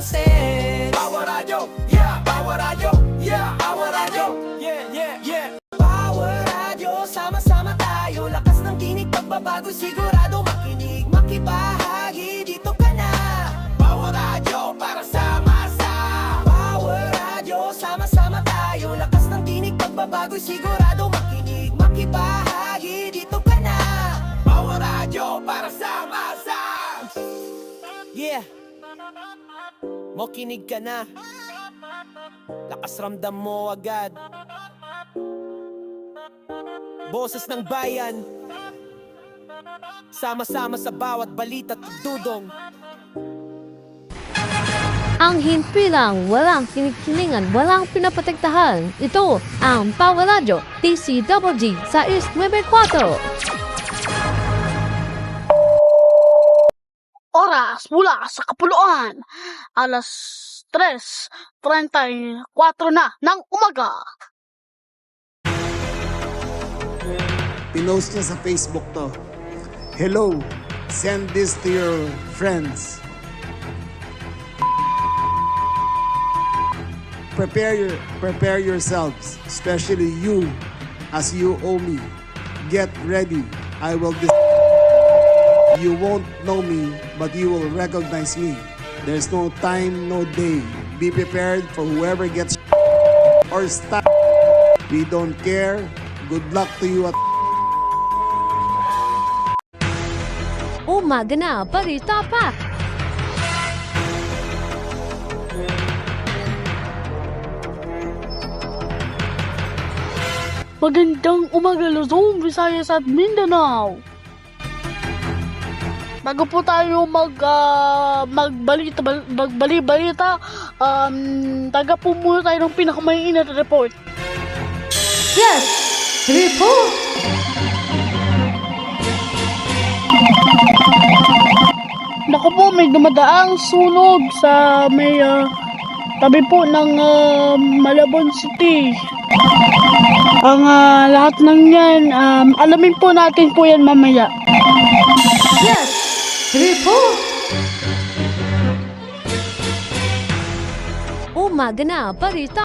boses. Power Radio, yeah, Power Radio, yeah, Power Radio, yeah, yeah, yeah. Power Radio, sama-sama tayo. Lakas ng tinig, pagbabago sigurado. Makinig, makibahagi, dito ka na. Power Radio, para sa masa. Power Radio, sama-sama tayo. Lakas ng tinig, pagbabago sigurado. Makinig, makibahagi, dito ka na. Power Radio, para sa masa. Yeah, makinig ka na. Lakas ramdam mo agad. Boses ng bayan, sama-sama sa bawat balita at dudong. Ang himpilang walang kinikilingan, walang pinaprotektahan. Ito ang Power Radio DCWG sa East 94. Oras mula sa Kapuluan, alas 3:34 na ng umaga. Pinost niya sa Facebook to. Hello, send this to your friends. Prepare yourselves, especially you, as you owe me. Get ready. I will You won't know me, but you will recognize me. There's no time, no day. Be prepared for whoever gets or stop. We don't care. Good luck to you at Umaga na, balita pa. Magandang umaga Luzon, Visayas at Mindanao. Bago po tayo magbalita, taga po muna tayo ng pinakamainit na report. Yes! Report! Naku po, may dumadaang sunog sa may tabi po ng Malabon City. Ang lahat ng yan, alamin po natin po yan mamaya. Yes! Report! Umaga na, balita.